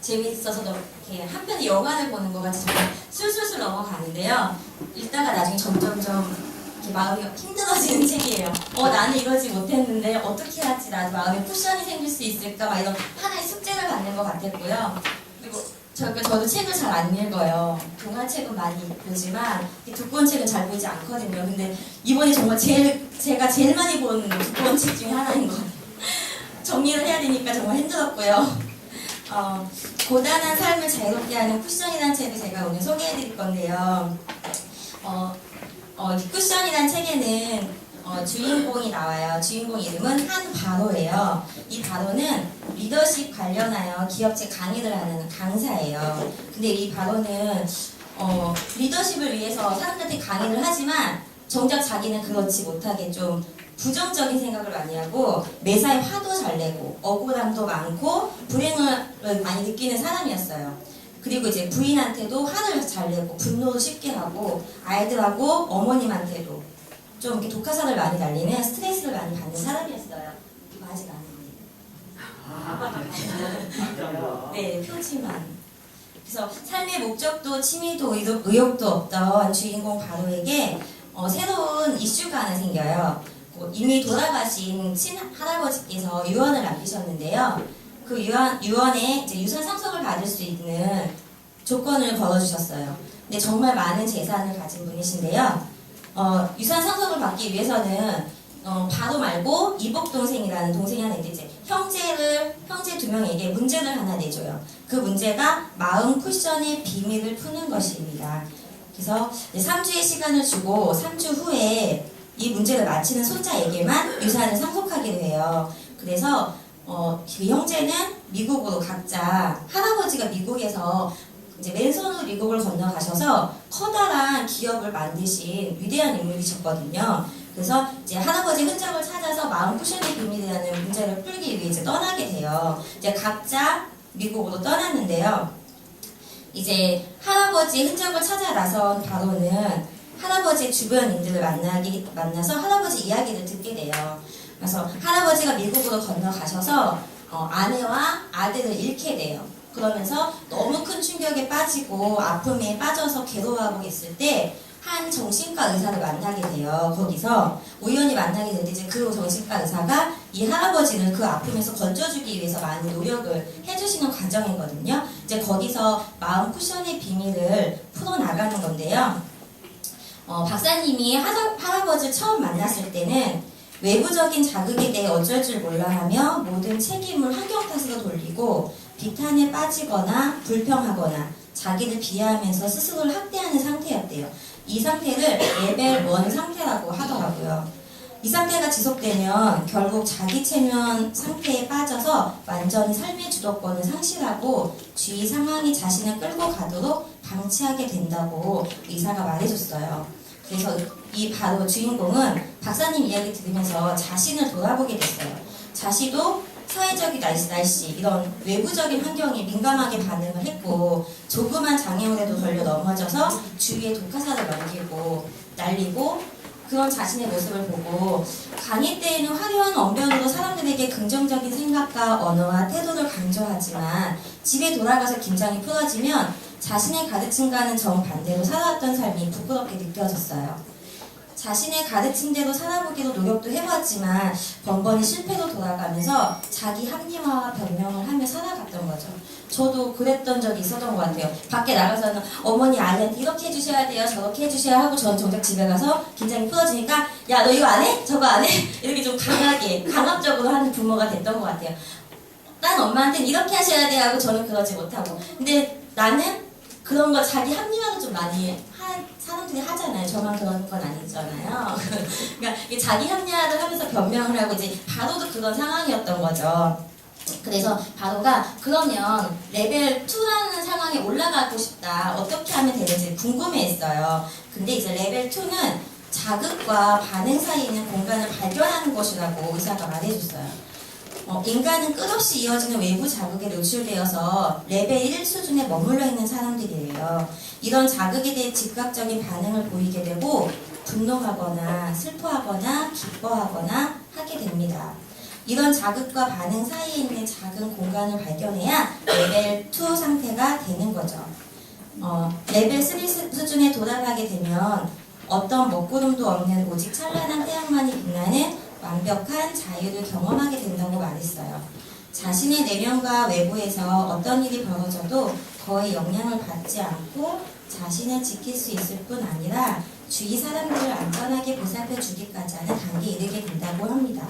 재밌어서 이렇게 한편의 영화를 보는 것 같이 정말 술술술 넘어가는데요. 읽다가 나중에 점점점 이렇게 마음이 힘들어지는 책이에요. 나는 이러지 못했는데 어떻게 하지? 나도 마음에 쿠션이 생길 수 있을까? 막 이런 하나의 숙제를 받는 것 같았고요. 그리고 저도 책을 잘 안 읽어요. 동화책은 많이 보지만 두꺼운 책은 잘 보지 않거든요. 근데 이번에 정말 제가 제일 많이 본 두꺼운 책 중에 하나인 것 같아요. 정리를 해야 되니까 정말 힘들었고요. 고단한 삶을 자유롭게 하는 쿠션이라는 책을 제가 오늘 소개해드릴 건데요. 쿠션이라는 책에는 주인공이 나와요. 주인공 이름은 한바로예요. 이 바로는 리더십 관련하여 기업체 강의를 하는 강사예요. 근데 이 바로는 리더십을 위해서 사람들한테 강의를 하지만 정작 자기는 그렇지 못하게 좀 부정적인 생각을 많이 하고 매사에 화도 잘 내고 억울함도 많고 불행을 많이 느끼는 사람이었어요. 그리고 이제 부인한테도 화를 잘 내고 분노도 쉽게 하고 아이들하고 어머님한테도 좀 이렇게 독화살을 많이 날리는 스트레스를 많이 받는 사람이었어요. 이거 아직 아닌데. 네, 표지만. 그래서 삶의 목적도 취미도 의욕도 없던 주인공 바로에게 새로운 이슈가 하나 생겨요. 이미 돌아가신 친할아버지께서 유언을 남기셨는데요. 그 유언에 이제 유산 상속을 받을 수 있는 조건을 걸어주셨어요. 근데 정말 많은 재산을 가진 분이신데요. 유산 상속을 받기 위해서는 바로 말고 이복 동생이라는 동생이 하나 있는데 이제 형제 두 명에게 문제를 하나 내줘요. 그 문제가 마음 쿠션의 비밀을 푸는 것입니다. 그래서 3주의 시간을 주고 3주 후에 이 문제를 마치는 손자에게만 유산을 상속하기로 해요. 그래서 그 형제는 미국으로 각자 할아버지가 미국에서 이제 맨손으로 미국을 건너가셔서 커다란 기업을 만드신 위대한 인물이셨거든요. 그래서 이제 할아버지 흔적을 찾아서 마음 쿠션의 비밀이라는 문제를 풀기 위해 이제 떠나게 돼요. 이제 각자 미국으로 떠났는데요. 이제 할아버지 흔적을 찾아 나선 바로는 할아버지의 주변인들을 만나서 할아버지 이야기를 듣게 돼요. 그래서 할아버지가 미국으로 건너가셔서 아내와 아들을 잃게 돼요. 그러면서 너무 큰 충격에 빠지고 아픔에 빠져서 괴로워하고 있을 때 한 정신과 의사를 만나게 돼요. 거기서 우연히 만나게 되는데 이제 그 정신과 의사가 이 할아버지를 그 아픔에서 건져주기 위해서 많은 노력을 해주시는 과정이거든요. 이제 거기서 마음 쿠션의 비밀을 풀어나가는 건데요. 박사님이 할아버지를 처음 만났을 때는 외부적인 자극에 대해 어쩔 줄 몰라 하며 모든 책임을 환경 탓으로 돌리고 비탄에 빠지거나 불평하거나 자기를 비하하면서 스스로를 학대하는 상태였대요. 이 상태를 레벨 1 상태라고 하더라고요. 이 상태가 지속되면 결국 자기 체면 상태에 빠져서 완전히 삶의 주도권을 상실하고 주위 상황이 자신을 끌고 가도록 방치하게 된다고 의사가 말해줬어요. 그래서 이 바로 주인공은 박사님 이야기 들으면서 자신을 돌아보게 됐어요. 자신도 사회적인 날씨 이런 외부적인 환경에 민감하게 반응을 했고 조그만 장애물에도 걸려 넘어져서 주위에 독화살을 날리고 그런 자신의 모습을 보고 강의 때에는 화려한 언변으로 사람들에게 긍정적인 생각과 언어와 태도를 강조하지만 집에 돌아가서 긴장이 풀어지면 자신의 가르침과는 정반대로 살아왔던 삶이 부끄럽게 느껴졌어요. 자신의 가르침대로 살아보기로 노력도 해봤지만 번번이 실패로 돌아가면서 자기 합리화와 변명을 하며 살아갔던 거죠. 저도 그랬던 적이 있었던 것 같아요. 밖에 나가서는 어머니 아이한테 이렇게 해주셔야 돼요, 저렇게 해주셔야 하고 저는 정작 집에 가서 긴장이 풀어지니까 야 너 이거 안 해? 저거 안 해? 이렇게 좀 강압적으로 하는 부모가 됐던 것 같아요. 난 엄마한테는 이렇게 하셔야 돼 하고 저는 그러지 못하고 근데 나는 그런 거 자기 합리화를 좀 많이 사람들이 하잖아요. 저만 그런 건 아니잖아요. 그러니까 자기 합리화를 하면서 변명을 하고 이제 바로도 그런 상황이었던 거죠. 그래서 바로가 그러면 레벨 2라는 상황에 올라가고 싶다. 어떻게 하면 되는지 궁금해했어요. 근데 이제 레벨 2는 자극과 반응 사이에 있는 공간을 발견하는 것이라고 의사가 말해줬어요. 인간은 끝없이 이어지는 외부 자극에 노출되어서 레벨 1 수준에 머물러 있는 사람들이에요. 이런 자극에 대해 즉각적인 반응을 보이게 되고 분노하거나 슬퍼하거나 기뻐하거나 하게 됩니다. 이런 자극과 반응 사이에 있는 작은 공간을 발견해야 레벨 2 상태가 되는 거죠. 레벨 3 수준에 돌아가게 되면 어떤 먹구름도 없는 오직 찬란한 태양만이 빛나는 완벽한 자유를 경험하게 된다고 말했어요. 자신의 내면과 외부에서 어떤 일이 벌어져도 거의 영향을 받지 않고 자신을 지킬 수 있을 뿐 아니라 주위 사람들을 안전하게 보살펴 주기까지 하는 단계에 이르게 된다고 합니다.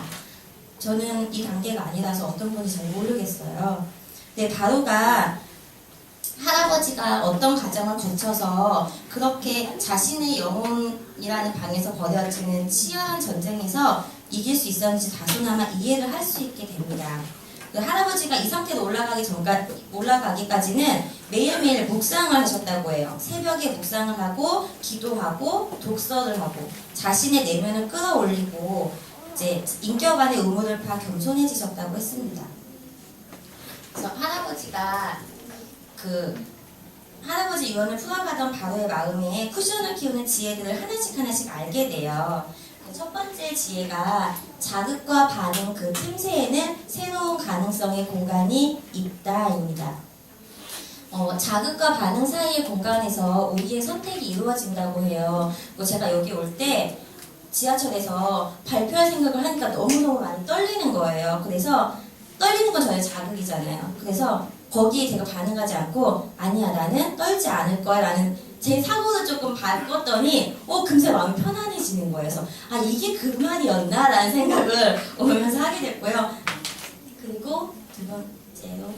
저는 이 단계가 아니라서 어떤 분이 잘 모르겠어요. 네, 바로가 할아버지가 어떤 과정을 거쳐서 그렇게 자신의 영혼이라는 방에서 벌어지는 치열한 전쟁에서 이길 수 있었는지 다소나마 이해를 할 수 있게 됩니다. 그 할아버지가 이 상태로 올라가기까지는 매일매일 묵상을 하셨다고 해요. 새벽에 묵상을 하고 기도하고 독서를 하고 자신의 내면을 끌어올리고 이제 인격 안의 우물을 파 겸손해지셨다고 했습니다. 그래서 할아버지가 할아버지 유언을 풀어가던 바로의 마음에 쿠션을 키우는 지혜들을 하나씩 알게 돼요. 첫 번째 지혜가 자극과 반응 그 틈새에는 새로운 가능성의 공간이 있다입니다. 자극과 반응 사이의 공간에서 우리의 선택이 이루어진다고 해요. 제가 여기 올 때 지하철에서 발표할 생각을 하니까 너무너무 많이 떨리는 거예요. 그래서 떨리는 건 저의 자극이잖아요. 그래서 거기에 제가 반응하지 않고 아니야 나는 떨지 않을 거야 라는 제 사고를 조금 바꿨더니 금세 마음이 편안해지는 거예요. 그래서 이게 그 말이었나? 라는 생각을 오면서 하게 됐고요. 그리고 두 번째로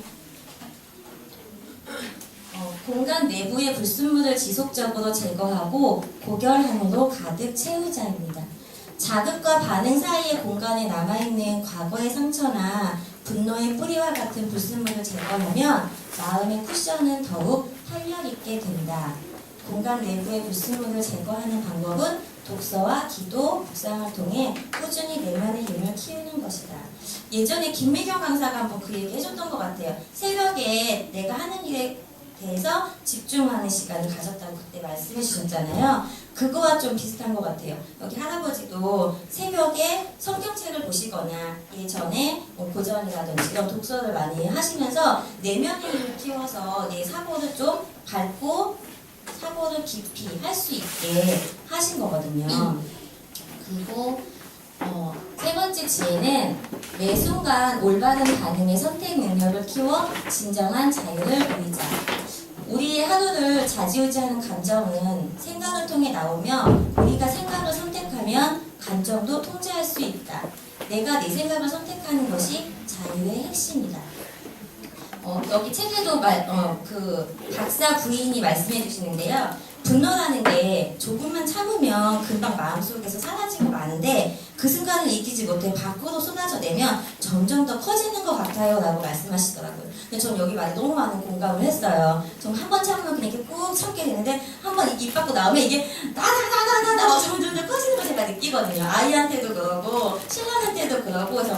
공간 내부의 불순물을 지속적으로 제거하고 고결함으로 가득 채우자입니다. 자극과 반응 사이의 공간에 남아있는 과거의 상처나 분노의 뿌리와 같은 불순물을 제거하면 마음의 쿠션은 더욱 탄력있게 된다. 공간 내부의 불순물을 제거하는 방법은 독서와 기도, 묵상을 통해 꾸준히 내면의 힘을 키우는 것이다. 예전에 김미경 강사가 한번 그 얘기 해줬던 것 같아요. 새벽에 내가 하는 일에 대해서 집중하는 시간을 가졌다고 그때 말씀해 주셨잖아요. 그거와 좀 비슷한 것 같아요. 여기 할아버지도 새벽에 성경책을 보시거나 예전에 고전이라든지 이런 독서를 많이 하시면서 내면의 힘을 키워서 내 사고를 좀 밟고 사고를 깊이 할 수 있게 하신 거거든요. 그리고 세 번째 지혜는 매 순간 올바른 반응의 선택 능력을 키워 진정한 자유를 누리자. 우리의 하루를 좌지우지하는 감정은 생각을 통해 나오며 우리가 생각을 선택하면 감정도 통제할 수 있다. 내가 내 생각을 선택하는 것이 자유의 핵심이다. 여기 책에도 그 박사 부인이 말씀해 주시는데요. 분노라는 게 조금만 참으면 금방 마음속에서 사라지고 마는데 그 순간을 이기지 못해 밖으로 쏟아져내면 점점 더 커지는 것 같아요 라고 말씀하시더라고요. 근데 전 여기 말에 너무 많은 공감을 했어요. 전 한 번 참으면 그냥 이렇게 꾹 참게 되는데 한 번 입 밖으로 나오면 이게 나나나나나 점점 커지는 걸 제가 느끼거든요. 아이한테도 그러고 신랑한테도 그러고 그래서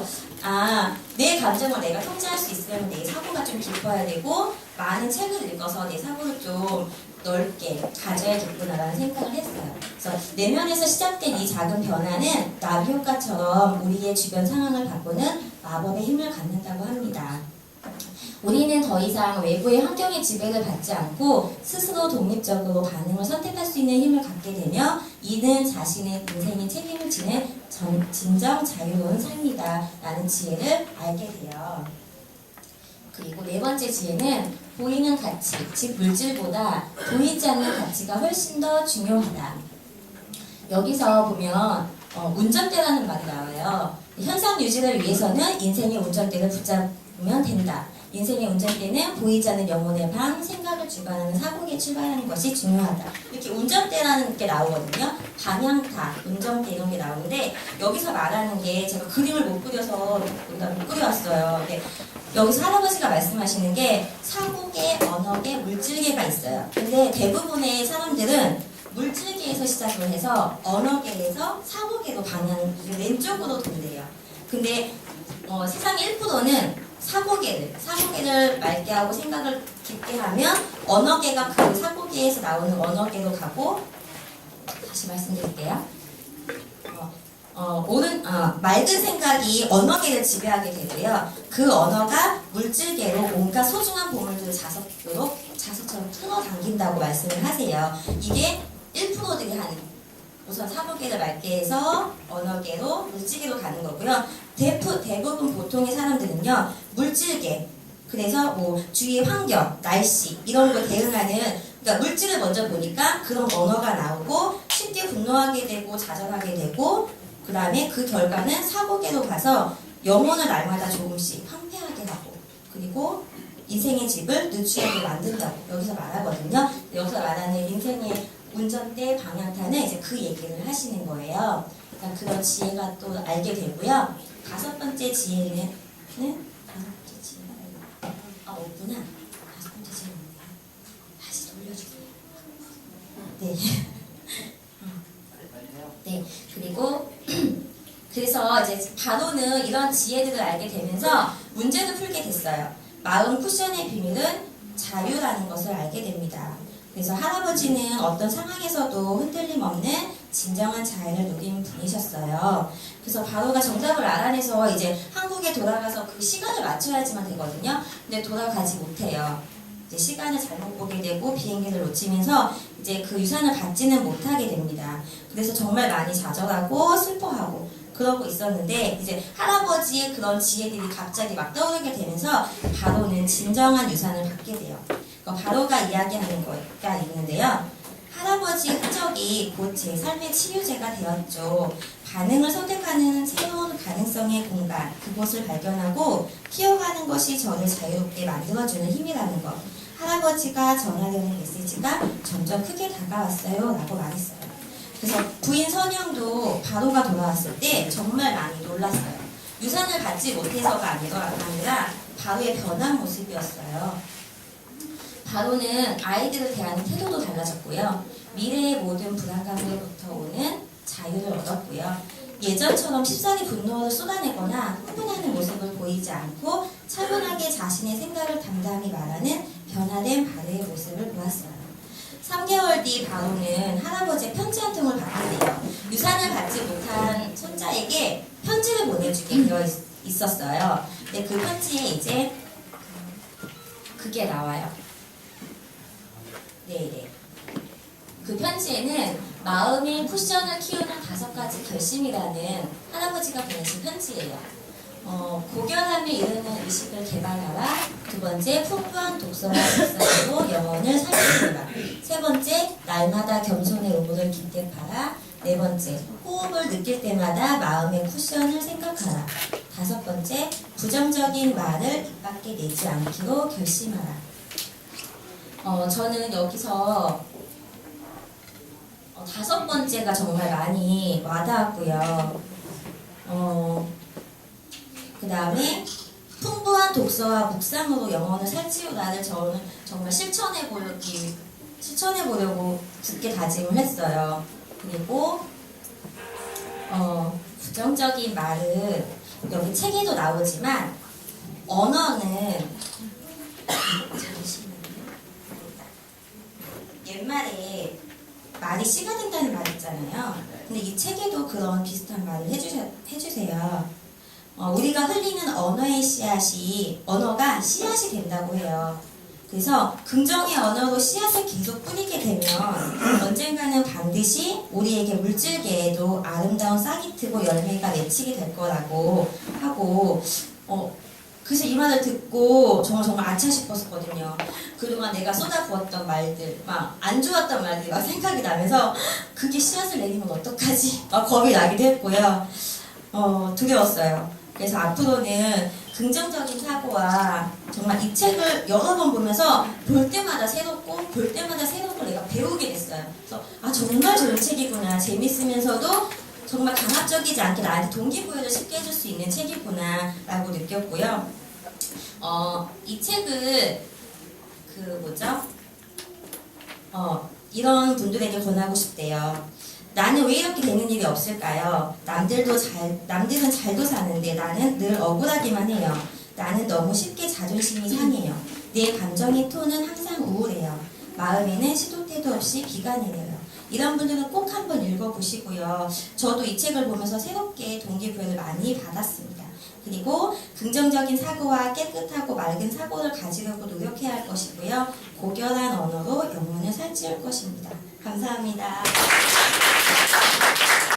내 감정을 내가 통제할 수 있으려면 내 사고가 좀 깊어야 되고 많은 책을 읽어서 내 사고를 좀 넓게 가져야겠구나라는 생각을 했어요. 그래서 내면에서 시작된 이 작은 변화는 나비 효과처럼 우리의 주변 상황을 바꾸는 마법의 힘을 갖는다고 합니다. 우리는 더 이상 외부의 환경의 지배를 받지 않고 스스로 독립적으로 반응을 선택할 수 있는 힘을 갖게 되며 이는 자신의 인생의 책임을 지는 진정 자유로운 삶이다 라는 지혜를 알게 돼요. 그리고 네 번째 지혜는 보이는 가치, 즉 물질보다 보이지 않는 가치가 훨씬 더 중요하다. 여기서 보면 운전대라는 말이 나와요. 현상 유지를 위해서는 인생의 운전대를 붙잡으면 된다. 인생의 운전대는 보이지 않는 영혼의 방, 생각을 주관하는 사고에 출발하는 것이 중요하다. 이렇게 운전대라는 게 나오거든요. 방향타, 운전대 이런 게 나오는데 여기서 말하는 게 제가 그림을 못 그려서 못 그려왔어요. 여기서 할아버지가 말씀하시는 게 사고계, 언어계, 물질계가 있어요. 근데 대부분의 사람들은 물질계에서 시작을 해서 언어계에서 사고계로 방향 왼쪽으로 돈대요. 근데 세상의 1%는 사고계를 맑게 하고 생각을 깊게 하면 언어계가 그 사고계에서 나오는 언어계로 가고 다시 말씀드릴게요. 맑은 생각이 언어계를 지배하게 되고요. 그 언어가 물질계로 온갖 소중한 보물들을 자석처럼 끌어당긴다고 말씀을 하세요. 이게 1%들이 하는 우선 사고계를 맑게 해서 언어계로 물질계로 가는 거고요. 대부분 보통의 사람들은요 물질계, 그래서 뭐 주위의 환경, 날씨 이런 거 대응하는, 그러니까 물질을 먼저 보니까 그런 언어가 나오고 쉽게 분노하게 되고 좌절하게 되고, 그 다음에 그 결과는 사고계로 가서 영혼을 날마다 조금씩 황폐하게 하고, 그리고 인생의 집을 누추하게 만든다고 여기서 말하거든요. 여기서 말하는 인생의 운전대, 방향타는 이제 그 얘기를 하시는 거예요. 그러니까 그런 지혜가 또 알게 되고요. 다섯 번째 지혜는 없구나. 다섯 번째 지혜는 뭐야? 다시 돌려주세요. 네. 네. 그리고 그래서 이제 바로는 이런 지혜들을 알게 되면서 문제를 풀게 됐어요. 마음 쿠션의 비밀은 자유라는 것을 알게 됩니다. 그래서 할아버지는 어떤 상황에서도 흔들림 없는 진정한 자유를 누린 분이셨어요. 그래서 바로가 정답을 알아내서 이제 한국에 돌아가서 그 시간을 맞춰야지만 되거든요. 근데 돌아가지 못해요. 이제 시간을 잘못 보게 되고 비행기를 놓치면서 이제 그 유산을 받지는 못하게 됩니다. 그래서 정말 많이 좌절하고 슬퍼하고 그러고 있었는데, 이제 할아버지의 그런 지혜들이 갑자기 막 떠오르게 되면서 바로는 진정한 유산을 받게 돼요. 바로가 이야기하는 거가 있는데요. 할아버지의 흔적이 곧 제 삶의 치유제가 되었죠. 반응을 선택하는 새로운 가능성의 공간, 그곳을 발견하고 키워가는 것이 저를 자유롭게 만들어주는 힘이라는 것. 할아버지가 전하려는 메시지가 점점 크게 다가왔어요 라고 말했어요. 그래서 부인 선영도 바로가 돌아왔을 때 정말 많이 놀랐어요. 유산을 받지 못해서가 아니라 바로의 변한 모습이었어요. 바로는 아이들을 대하는 태도도 달라졌고요. 미래의 모든 불안감으로부터 오는 자유를 얻었고요. 예전처럼 쉽사리 분노를 쏟아내거나 흥분하는 모습을 보이지 않고 차분하게 자신의 생각을 담담히 말하는 변화된 바로의 모습을 보았어요. 3개월 뒤 바로는 할아버지의 편지 한 통을 받게 돼요. 유산을 받지 못한 손자에게 편지를 보내주게 되어 있었어요. 근데 그 편지에 이제 그게 나와요. 네네. 그 편지에는 마음의 쿠션을 키우는 5가지 결심이라는 할아버지가 보내신 편지예요. 고결함에 이르는 의식을 개발하라. 2번째, 풍부한 독서와 묵상으로 영혼을 살리라. 3번째, 날마다 겸손의 의무를 기대하라. 4번째, 호흡을 느낄 때마다 마음의 쿠션을 생각하라. 5번째, 부정적인 말을 입 밖에 내지 않기로 결심하라. 저는 여기서 5번째가 정말 많이 와닿았고요. 그 다음에 풍부한 독서와 묵상으로 영혼을 살찌우라를 저는 정말 실천해보려고 굳게 다짐을 했어요. 그리고 부정적인 말은 여기 책에도 나오지만 언어는 옛말에 말이 씨가 된다는 말 있잖아요. 근데 이 책에도 그런 비슷한 말을 해주세요. 우리가 흘리는 언어가 씨앗이 된다고 해요. 그래서 긍정의 언어로 씨앗을 계속 뿌리게 되면 언젠가는 반드시 우리에게 물질계에도 아름다운 싹이 트고 열매가 맺히게 될 거라고 하고, 그래서 이 말을 듣고 정말 아차 싶었거든요. 그동안 내가 쏟아부었던 말들, 막 안 좋았던 말들이 막 생각이 나면서 그게 씨앗을 내리면 어떡하지? 막 겁이 나기도 했고요. 두려웠어요. 그래서 앞으로는 긍정적인 사고와 정말 이 책을 여러 번 보면서 볼 때마다 새롭고 내가 배우게 됐어요. 그래서 정말 좋은 책이구나. 재밌으면서도 정말 강압적이지 않게 나한테 동기부여를 쉽게 해줄 수 있는 책이구나 라고 느꼈고요. 이 책을 이런 분들에게 권하고 싶대요. 나는 왜 이렇게 되는 일이 없을까요? 남들은 잘도 사는데 나는 늘 억울하기만 해요. 나는 너무 쉽게 자존심이 상해요. 내 감정의 톤은 항상 우울해요. 마음에는 시도 때도 없이 비가 내려요. 이런 분들은 꼭 한번 읽어보시고요. 저도 이 책을 보면서 새롭게 동기부여를 많이 받았습니다. 그리고 긍정적인 사고와 깨끗하고 맑은 사고를 가지려고 노력해야 할 것이고요. 고결한 언어로 영문을 살찌울 것입니다. 감사합니다.